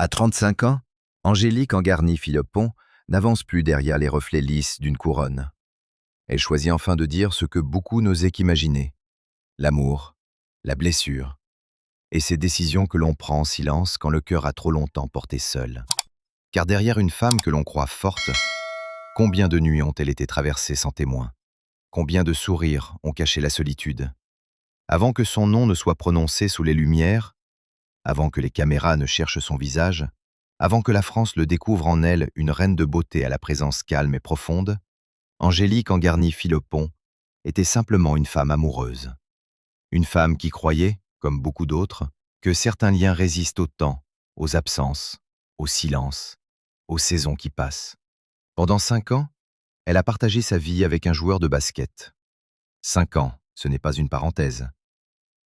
À 35 ans, Angélique Angarny-Philopon n'avance plus derrière les reflets lisses d'une couronne. Elle choisit enfin de dire ce que beaucoup n'osaient qu'imaginer. L'amour, la blessure, et ces décisions que l'on prend en silence quand le cœur a trop longtemps porté seul. Car derrière une femme que l'on croit forte, combien de nuits ont-elles été traversées sans témoin? Combien de sourires ont caché la solitude? Avant que son nom ne soit prononcé sous les lumières, avant que les caméras ne cherchent son visage, avant que la France le découvre en elle une reine de beauté à la présence calme et profonde, Angélique Angarny-Philopon était simplement une femme amoureuse. Une femme qui croyait, comme beaucoup d'autres, que certains liens résistent au temps, aux absences, au silence, aux saisons qui passent. Pendant 5 ans, elle a partagé sa vie avec un joueur de basket. 5 ans, ce n'est pas une parenthèse.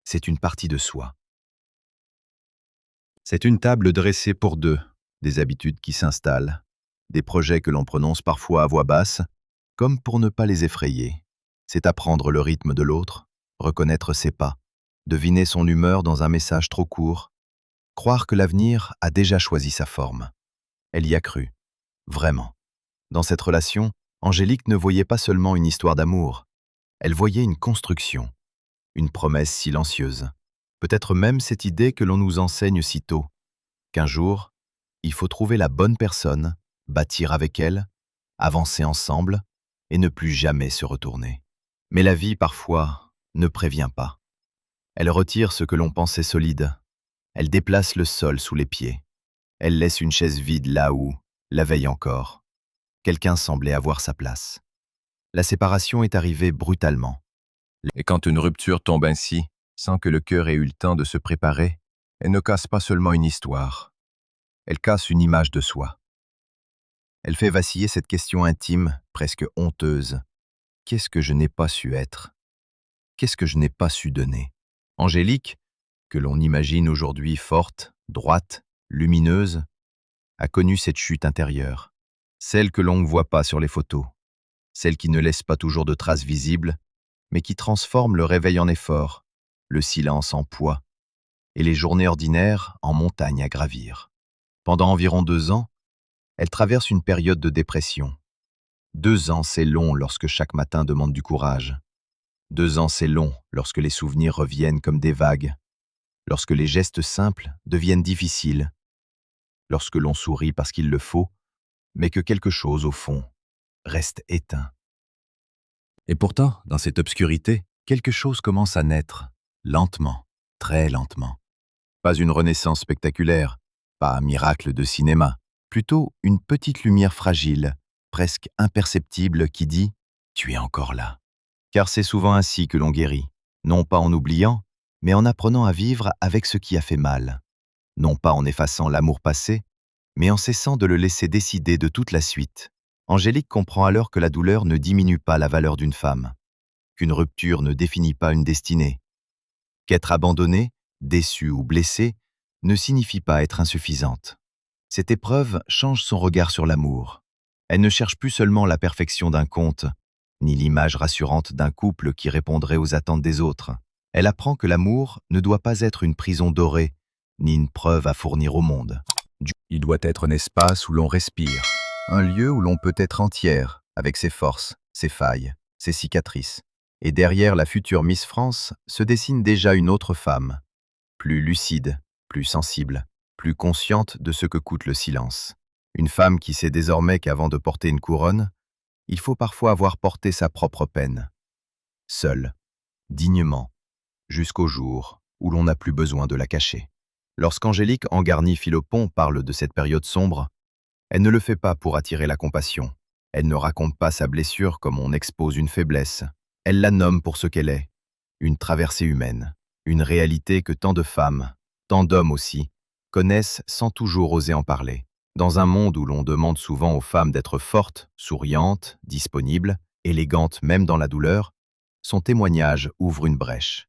C'est une partie de soi. C'est une table dressée pour deux, des habitudes qui s'installent, des projets que l'on prononce parfois à voix basse, comme pour ne pas les effrayer. C'est apprendre le rythme de l'autre, reconnaître ses pas, deviner son humeur dans un message trop court, croire que l'avenir a déjà choisi sa forme. Elle y a cru, vraiment. Dans cette relation, Angélique ne voyait pas seulement une histoire d'amour, elle voyait une construction, une promesse silencieuse, peut-être même cette idée que l'on nous enseigne si tôt, qu'un jour, il faut trouver la bonne personne, bâtir avec elle, avancer ensemble et ne plus jamais se retourner. Mais la vie, parfois, ne prévient pas. Elle retire ce que l'on pensait solide. Elle déplace le sol sous les pieds. Elle laisse une chaise vide là où, la veille encore, quelqu'un semblait avoir sa place. La séparation est arrivée brutalement. Et quand une rupture tombe ainsi, sans que le cœur ait eu le temps de se préparer, elle ne casse pas seulement une histoire. Elle casse une image de soi. Elle fait vaciller cette question intime, presque honteuse. Qu'est-ce que je n'ai pas su être? Qu'est-ce que je n'ai pas su donner? Angélique, que l'on imagine aujourd'hui forte, droite, lumineuse, a connu cette chute intérieure, celle que l'on ne voit pas sur les photos, celle qui ne laisse pas toujours de traces visibles, mais qui transforme le réveil en effort, le silence en poids, et les journées ordinaires en montagnes à gravir. Pendant environ 2 ans, elle traverse une période de dépression. 2 ans, c'est long lorsque chaque matin demande du courage. 2 ans, c'est long lorsque les souvenirs reviennent comme des vagues, lorsque les gestes simples deviennent difficiles, lorsque l'on sourit parce qu'il le faut, mais que quelque chose, au fond, reste éteint. Et pourtant, dans cette obscurité, quelque chose commence à naître, lentement, très lentement. Pas une renaissance spectaculaire, pas un miracle de cinéma, plutôt une petite lumière fragile, presque imperceptible qui dit « Tu es encore là ». Car c'est souvent ainsi que l'on guérit, non pas en oubliant, mais en apprenant à vivre avec ce qui a fait mal. Non pas en effaçant l'amour passé, mais en cessant de le laisser décider de toute la suite. Angélique comprend alors que la douleur ne diminue pas la valeur d'une femme, qu'une rupture ne définit pas une destinée, qu'être abandonnée, déçue ou blessée ne signifie pas être insuffisante. Cette épreuve change son regard sur l'amour. Elle ne cherche plus seulement la perfection d'un conte, ni l'image rassurante d'un couple qui répondrait aux attentes des autres. Elle apprend que l'amour ne doit pas être une prison dorée, ni une preuve à fournir au monde. Il doit être un espace où l'on respire, un lieu où l'on peut être entière, avec ses forces, ses failles, ses cicatrices. Et derrière la future Miss France se dessine déjà une autre femme, plus lucide, plus sensible, plus consciente de ce que coûte le silence. Une femme qui sait désormais qu'avant de porter une couronne, il faut parfois avoir porté sa propre peine, seule, dignement, jusqu'au jour où l'on n'a plus besoin de la cacher. Lorsqu'Angélique Angarny-Philopon parle de cette période sombre, elle ne le fait pas pour attirer la compassion. Elle ne raconte pas sa blessure comme on expose une faiblesse. Elle la nomme pour ce qu'elle est, une traversée humaine, une réalité que tant de femmes, tant d'hommes aussi, connaissent sans toujours oser en parler. Dans un monde où l'on demande souvent aux femmes d'être fortes, souriantes, disponibles, élégantes même dans la douleur, son témoignage ouvre une brèche.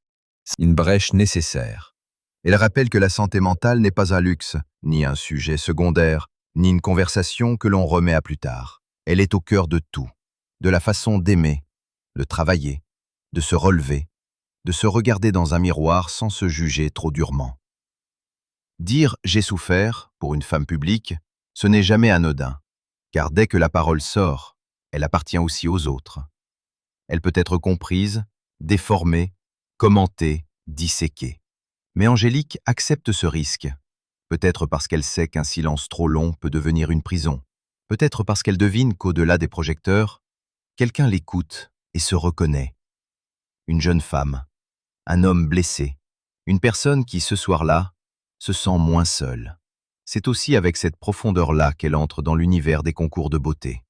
Une brèche nécessaire. Elle rappelle que la santé mentale n'est pas un luxe, ni un sujet secondaire, ni une conversation que l'on remet à plus tard. Elle est au cœur de tout, de la façon d'aimer, de travailler, de se relever, de se regarder dans un miroir sans se juger trop durement. Dire « j'ai souffert » pour une femme publique, ce n'est jamais anodin, car dès que la parole sort, elle appartient aussi aux autres. Elle peut être comprise, déformée, commentée, disséquée. Mais Angélique accepte ce risque, peut-être parce qu'elle sait qu'un silence trop long peut devenir une prison, peut-être parce qu'elle devine qu'au-delà des projecteurs, quelqu'un l'écoute et se reconnaît. Une jeune femme, un homme blessé, une personne qui, ce soir-là, se sent moins seule. C'est aussi avec cette profondeur-là qu'elle entre dans l'univers des concours de beauté.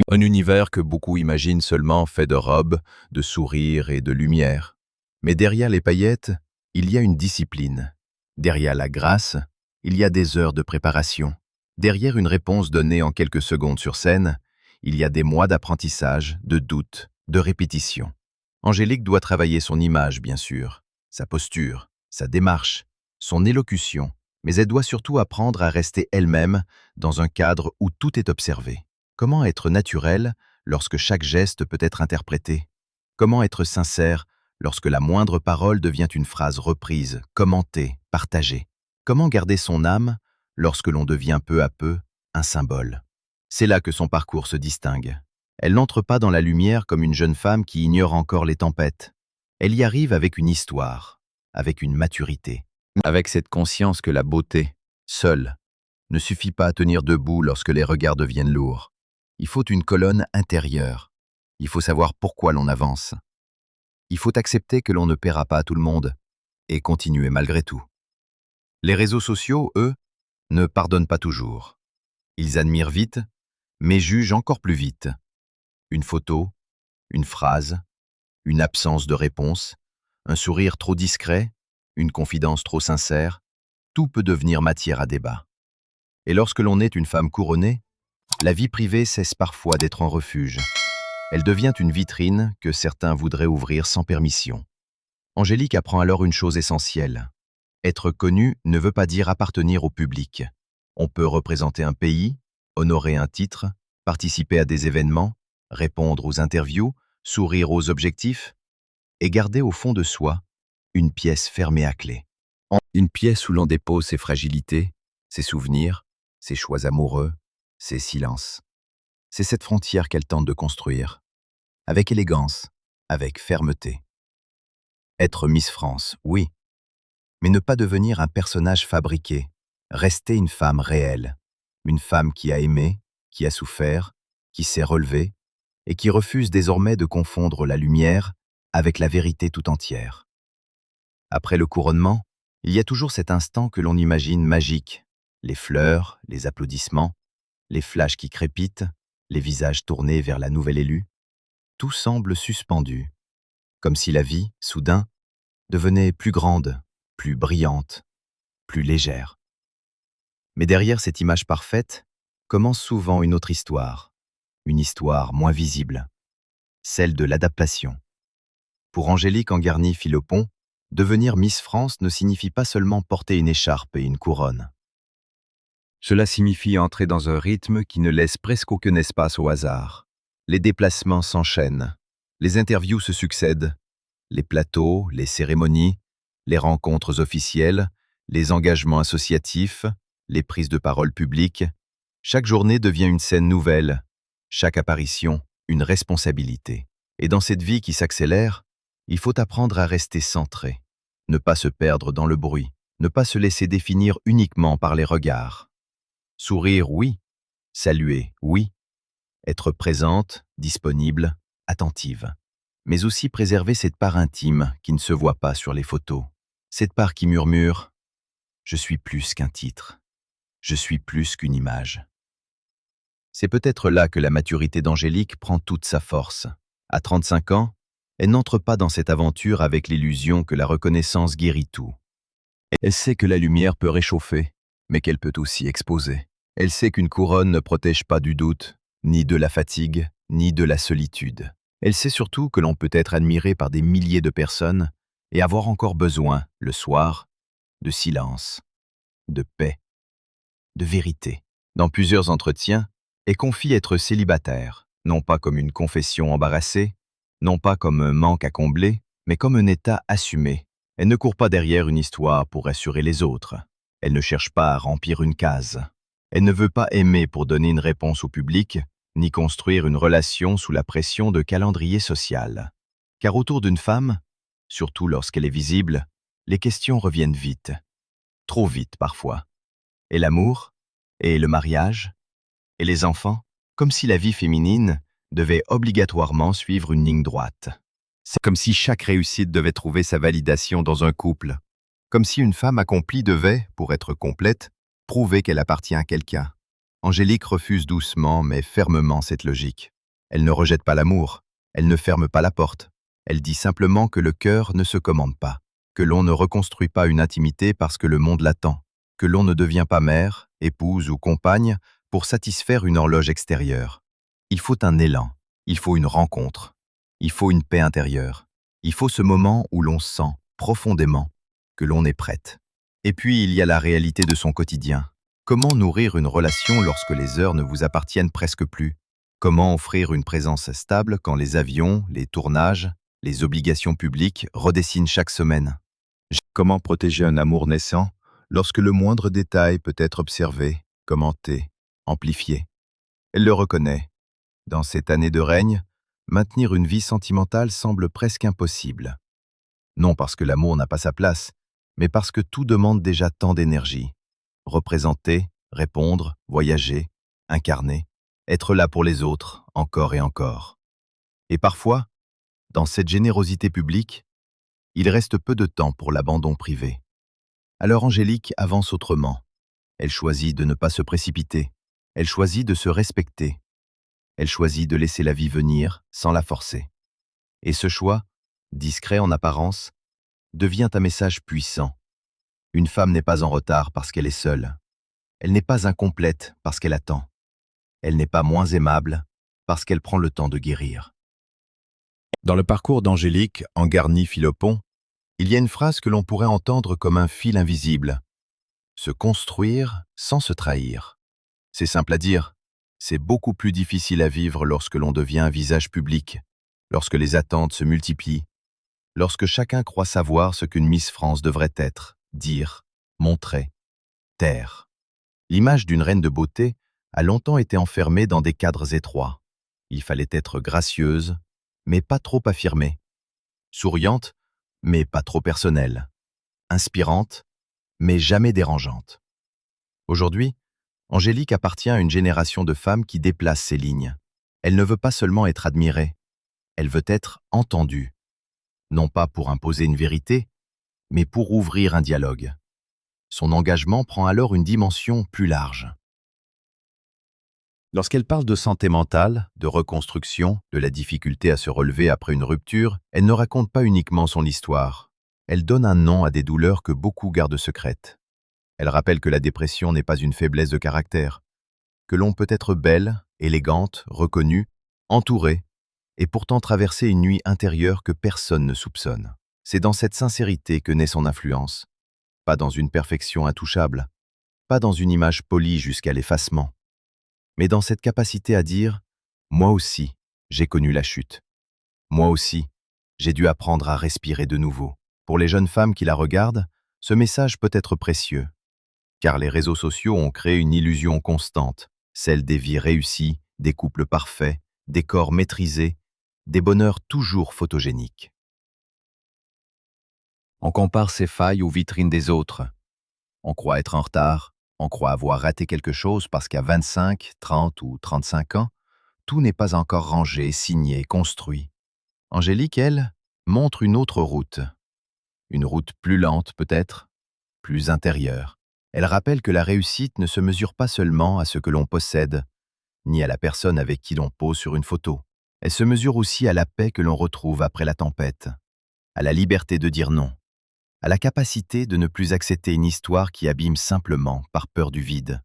Un univers que beaucoup imaginent seulement fait de robes, de sourires et de lumière. Mais derrière les paillettes, il y a une discipline. Derrière la grâce, il y a des heures de préparation. Derrière une réponse donnée en quelques secondes sur scène, il y a des mois d'apprentissage, de doute, de répétition. Angélique doit travailler son image, bien sûr, sa posture, sa démarche, son élocution, mais elle doit surtout apprendre à rester elle-même dans un cadre où tout est observé. Comment être naturel lorsque chaque geste peut être interprété? Comment être sincère lorsque la moindre parole devient une phrase reprise, commentée, partagée? Comment garder son âme lorsque l'on devient peu à peu un symbole? C'est là que son parcours se distingue. Elle n'entre pas dans la lumière comme une jeune femme qui ignore encore les tempêtes. Elle y arrive avec une histoire, avec une maturité, avec cette conscience que la beauté, seule, ne suffit pas à tenir debout lorsque les regards deviennent lourds. Il faut une colonne intérieure. Il faut savoir pourquoi l'on avance. Il faut accepter que l'on ne paiera pas à tout le monde et continuer malgré tout. Les réseaux sociaux, eux, ne pardonnent pas toujours. Ils admirent vite, mais jugent encore plus vite. Une photo, une phrase, une absence de réponse, un sourire trop discret, une confidence trop sincère, tout peut devenir matière à débat. Et lorsque l'on est une femme couronnée, la vie privée cesse parfois d'être un refuge. Elle devient une vitrine que certains voudraient ouvrir sans permission. Angélique apprend alors une chose essentielle. Être connue ne veut pas dire appartenir au public. On peut représenter un pays, honorer un titre, participer à des événements, répondre aux interviews, sourire aux objectifs, et garder au fond de soi une pièce fermée à clé. Une pièce où l'on dépose ses fragilités, ses souvenirs, ses choix amoureux, ses silences. C'est cette frontière qu'elle tente de construire, avec élégance, avec fermeté. Être Miss France, oui, mais ne pas devenir un personnage fabriqué, rester une femme réelle, une femme qui a aimé, qui a souffert, qui s'est relevée, et qui refuse désormais de confondre la lumière avec la vérité tout entière. Après le couronnement, il y a toujours cet instant que l'on imagine magique, les fleurs, les applaudissements, les flashs qui crépitent, les visages tournés vers la nouvelle élue. Tout semble suspendu, comme si la vie, soudain, devenait plus grande, plus brillante, plus légère. Mais derrière cette image parfaite, commence souvent une autre histoire, une histoire moins visible, celle de l'adaptation. Pour Angélique Angarny-Philopon, devenir Miss France ne signifie pas seulement porter une écharpe et une couronne. Cela signifie entrer dans un rythme qui ne laisse presque aucun espace au hasard. Les déplacements s'enchaînent, les interviews se succèdent, les plateaux, les cérémonies, les rencontres officielles, les engagements associatifs, les prises de parole publiques. Chaque journée devient une scène nouvelle, chaque apparition, une responsabilité. Et dans cette vie qui s'accélère, il faut apprendre à rester centré, ne pas se perdre dans le bruit, ne pas se laisser définir uniquement par les regards. Sourire, oui. Saluer, oui. Être présente, disponible, attentive. Mais aussi préserver cette part intime qui ne se voit pas sur les photos. Cette part qui murmure « Je suis plus qu'un titre. Je suis plus qu'une image. » C'est peut-être là que la maturité d'Angélique prend toute sa force. À 35 ans, elle n'entre pas dans cette aventure avec l'illusion que la reconnaissance guérit tout. Elle sait que la lumière peut réchauffer, mais qu'elle peut aussi exposer. Elle sait qu'une couronne ne protège pas du doute, ni de la fatigue, ni de la solitude. Elle sait surtout que l'on peut être admiré par des milliers de personnes et avoir encore besoin, le soir, de silence, de paix, de vérité. Dans plusieurs entretiens, elle confie être célibataire, non pas comme une confession embarrassée, non pas comme un manque à combler, mais comme un état assumé. Elle ne court pas derrière une histoire pour rassurer les autres. Elle ne cherche pas à remplir une case. Elle ne veut pas aimer pour donner une réponse au public, ni construire une relation sous la pression de calendrier social. Car autour d'une femme, surtout lorsqu'elle est visible, les questions reviennent vite. Trop vite parfois. Et l'amour? Et le mariage? Et les enfants? Comme si la vie féminine devait obligatoirement suivre une ligne droite. C'est comme si chaque réussite devait trouver sa validation dans un couple. Comme si une femme accomplie devait, pour être complète, prouver qu'elle appartient à quelqu'un. Angélique refuse doucement mais fermement cette logique. Elle ne rejette pas l'amour, elle ne ferme pas la porte. Elle dit simplement que le cœur ne se commande pas, que l'on ne reconstruit pas une intimité parce que le monde l'attend, que l'on ne devient pas mère, épouse ou compagne pour satisfaire une horloge extérieure. Il faut un élan, il faut une rencontre, il faut une paix intérieure, il faut ce moment où l'on sent, profondément, que l'on est prête. Et puis il y a la réalité de son quotidien. Comment nourrir une relation lorsque les heures ne vous appartiennent presque plus? Comment offrir une présence stable quand les avions, les tournages, les obligations publiques redessinent chaque semaine? Comment protéger un amour naissant lorsque le moindre détail peut être observé, commenté, amplifié? Elle le reconnaît. Dans cette année de règne, maintenir une vie sentimentale semble presque impossible. Non parce que l'amour n'a pas sa place, mais parce que tout demande déjà tant d'énergie. Représenter, répondre, voyager, incarner, être là pour les autres, encore et encore. Et parfois, dans cette générosité publique, il reste peu de temps pour l'abandon privé. Alors Angélique avance autrement. Elle choisit de ne pas se précipiter. Elle choisit de se respecter. Elle choisit de laisser la vie venir sans la forcer. Et ce choix, discret en apparence, devient un message puissant. Une femme n'est pas en retard parce qu'elle est seule. Elle n'est pas incomplète parce qu'elle attend. Elle n'est pas moins aimable parce qu'elle prend le temps de guérir. Dans le parcours d'Angélique, en Garny-Philopon, il y a une phrase que l'on pourrait entendre comme un fil invisible. Se construire sans se trahir. C'est simple à dire. C'est beaucoup plus difficile à vivre lorsque l'on devient un visage public, lorsque les attentes se multiplient, lorsque chacun croit savoir ce qu'une Miss France devrait être, dire, montrer, taire. L'image d'une reine de beauté a longtemps été enfermée dans des cadres étroits. Il fallait être gracieuse, mais pas trop affirmée. Souriante, mais pas trop personnelle. Inspirante, mais jamais dérangeante. Aujourd'hui, Angélique appartient à une génération de femmes qui déplacent ces lignes. Elle ne veut pas seulement être admirée, elle veut être entendue. Non pas pour imposer une vérité, mais pour ouvrir un dialogue. Son engagement prend alors une dimension plus large. Lorsqu'elle parle de santé mentale, de reconstruction, de la difficulté à se relever après une rupture, elle ne raconte pas uniquement son histoire. Elle donne un nom à des douleurs que beaucoup gardent secrètes. Elle rappelle que la dépression n'est pas une faiblesse de caractère, que l'on peut être belle, élégante, reconnue, entourée, et pourtant traverser une nuit intérieure que personne ne soupçonne. C'est dans cette sincérité que naît son influence, pas dans une perfection intouchable, pas dans une image polie jusqu'à l'effacement, mais dans cette capacité à dire « Moi aussi, j'ai connu la chute. Moi aussi, j'ai dû apprendre à respirer de nouveau. » Pour les jeunes femmes qui la regardent, ce message peut être précieux, car les réseaux sociaux ont créé une illusion constante, celle des vies réussies, des couples parfaits, des corps maîtrisés, des bonheurs toujours photogéniques. On compare ses failles aux vitrines des autres. On croit être en retard, on croit avoir raté quelque chose parce qu'à 25, 30 ou 35 ans, tout n'est pas encore rangé, signé, construit. Angélique, elle, montre une autre route. Une route plus lente peut-être, plus intérieure. Elle rappelle que la réussite ne se mesure pas seulement à ce que l'on possède, ni à la personne avec qui l'on pose sur une photo. Elle se mesure aussi à la paix que l'on retrouve après la tempête, à la liberté de dire non, à la capacité de ne plus accepter une histoire qui abîme simplement par peur du vide.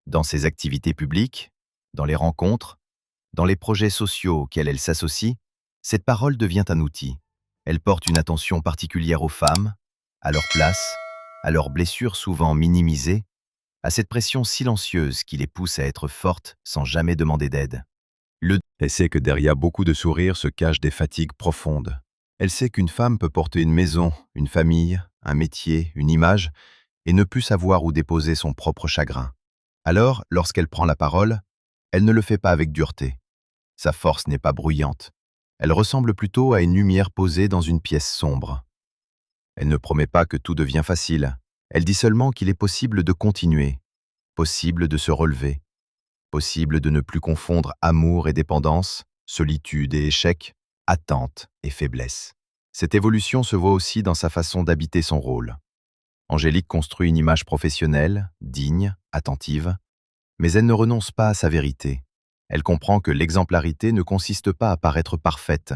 Dans ses activités publiques, dans les rencontres, dans les projets sociaux auxquels elle s'associe, cette parole devient un outil. Elle porte une attention particulière aux femmes, à leur place, à leurs blessures souvent minimisées, à cette pression silencieuse qui les pousse à être fortes sans jamais demander d'aide. Elle sait que derrière beaucoup de sourires se cachent des fatigues profondes. Elle sait qu'une femme peut porter une maison, une famille, un métier, une image, et ne plus savoir où déposer son propre chagrin. Alors, lorsqu'elle prend la parole, elle ne le fait pas avec dureté. Sa force n'est pas bruyante. Elle ressemble plutôt à une lumière posée dans une pièce sombre. Elle ne promet pas que tout devient facile. Elle dit seulement qu'il est possible de continuer, possible de se relever, possible de ne plus confondre amour et dépendance, solitude et échec, attente et faiblesse. Cette évolution se voit aussi dans sa façon d'habiter son rôle. Angélique construit une image professionnelle, digne, attentive, mais elle ne renonce pas à sa vérité. Elle comprend que l'exemplarité ne consiste pas à paraître parfaite.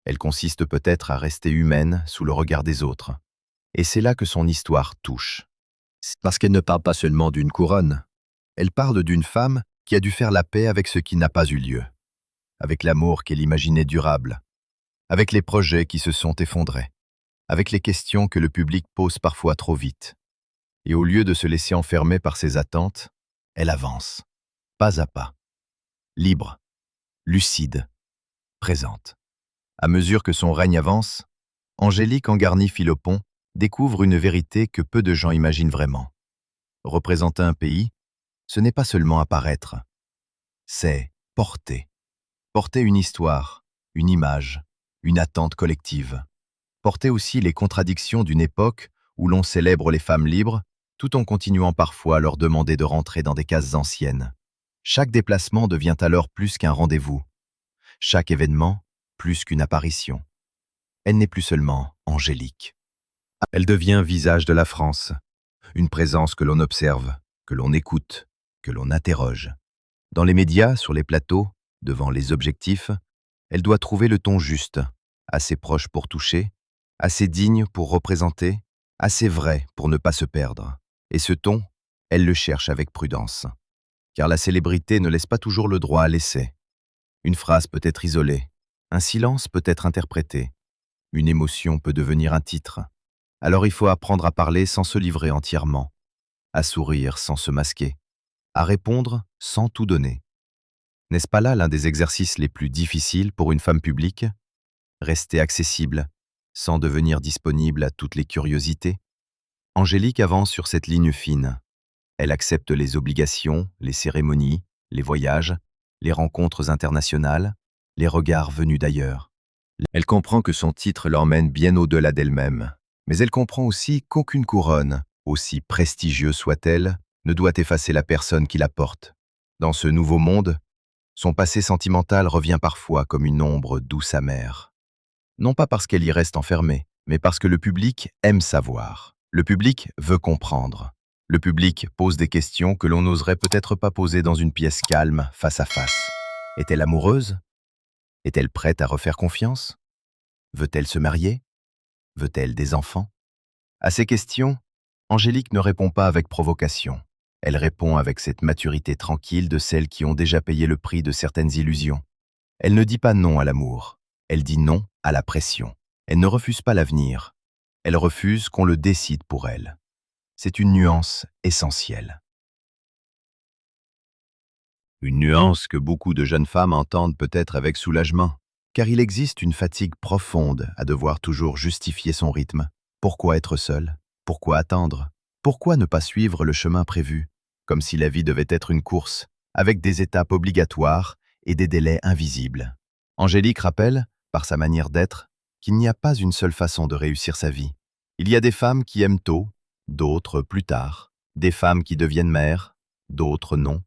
Elle consiste peut-être à rester humaine sous le regard des autres. Et c'est là que son histoire touche. Parce qu'elle ne parle pas seulement d'une couronne. Elle parle d'une femme qui a dû faire la paix avec ce qui n'a pas eu lieu, avec l'amour qu'elle imaginait durable, avec les projets qui se sont effondrés, avec les questions que le public pose parfois trop vite. Et au lieu de se laisser enfermer par ses attentes, elle avance, pas à pas, libre, lucide, présente. À mesure que son règne avance, Angélique Angarny-Philopon découvre une vérité que peu de gens imaginent vraiment. Représenter un pays, ce n'est pas seulement apparaître, c'est porter. Porter une histoire, une image, une attente collective. Porter aussi les contradictions d'une époque où l'on célèbre les femmes libres, tout en continuant parfois à leur demander de rentrer dans des cases anciennes. Chaque déplacement devient alors plus qu'un rendez-vous. Chaque événement, plus qu'une apparition. Elle n'est plus seulement Angélique. Elle devient visage de la France, une présence que l'on observe, que l'on écoute, que l'on interroge. Dans les médias, sur les plateaux, devant les objectifs, elle doit trouver le ton juste, assez proche pour toucher, assez digne pour représenter, assez vrai pour ne pas se perdre. Et ce ton, elle le cherche avec prudence. Car la célébrité ne laisse pas toujours le droit à l'essai. Une phrase peut être isolée, un silence peut être interprété, une émotion peut devenir un titre. Alors il faut apprendre à parler sans se livrer entièrement, à sourire sans se masquer, à répondre sans tout donner. N'est-ce pas là l'un des exercices les plus difficiles pour une femme publique? Rester accessible, sans devenir disponible à toutes les curiosités. Angélique avance sur cette ligne fine. Elle accepte les obligations, les cérémonies, les voyages, les rencontres internationales, les regards venus d'ailleurs. Elle comprend que son titre l'emmène bien au-delà d'elle-même, mais elle comprend aussi qu'aucune couronne, aussi prestigieuse soit-elle, ne doit effacer la personne qui la porte. Dans ce nouveau monde, son passé sentimental revient parfois comme une ombre douce amère. Non pas parce qu'elle y reste enfermée, mais parce que le public aime savoir. Le public veut comprendre. Le public pose des questions que l'on n'oserait peut-être pas poser dans une pièce calme, face à face. Est-elle amoureuse? Est-elle prête à refaire confiance? Veut-elle se marier? Veut-elle des enfants? À ces questions, Angélique ne répond pas avec provocation. Elle répond avec cette maturité tranquille de celles qui ont déjà payé le prix de certaines illusions. Elle ne dit pas non à l'amour, elle dit non à la pression. Elle ne refuse pas l'avenir, elle refuse qu'on le décide pour elle. C'est une nuance essentielle. Une nuance que beaucoup de jeunes femmes entendent peut-être avec soulagement, car il existe une fatigue profonde à devoir toujours justifier son rythme. Pourquoi être seule? Pourquoi attendre? Pourquoi ne pas suivre le chemin prévu, comme si la vie devait être une course, avec des étapes obligatoires et des délais invisibles? Angélique rappelle, par sa manière d'être, qu'il n'y a pas une seule façon de réussir sa vie. Il y a des femmes qui aiment tôt, d'autres plus tard, des femmes qui deviennent mères, d'autres non,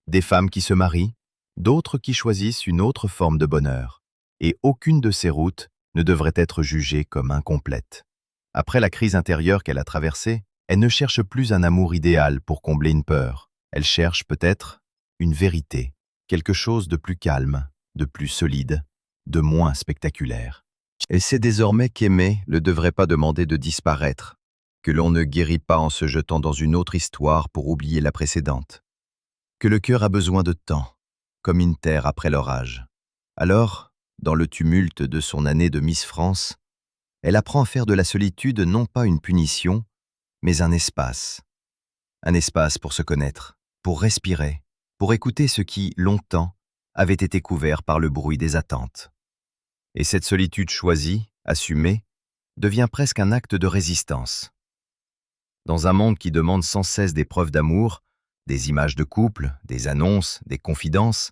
des femmes qui se marient, d'autres qui choisissent une autre forme de bonheur, et aucune de ces routes ne devrait être jugée comme incomplète. Après la crise intérieure qu'elle a traversée, elle ne cherche plus un amour idéal pour combler une peur. Elle cherche peut-être une vérité, quelque chose de plus calme, de plus solide, de moins spectaculaire. Elle sait désormais qu'aimer ne devrait pas demander de disparaître, que l'on ne guérit pas en se jetant dans une autre histoire pour oublier la précédente, que le cœur a besoin de temps, comme une terre après l'orage. Alors, dans le tumulte de son année de Miss France, elle apprend à faire de la solitude non pas une punition, mais un espace. Un espace pour se connaître, pour respirer, pour écouter ce qui, longtemps, avait été couvert par le bruit des attentes. Et cette solitude choisie, assumée, devient presque un acte de résistance. Dans un monde qui demande sans cesse des preuves d'amour, des images de couple, des annonces, des confidences,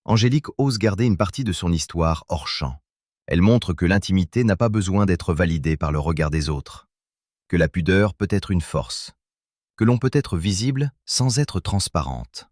Angélique ose garder une partie de son histoire hors champ. Elle montre que l'intimité n'a pas besoin d'être validée par le regard des autres, que la pudeur peut être une force, que l'on peut être visible sans être transparente.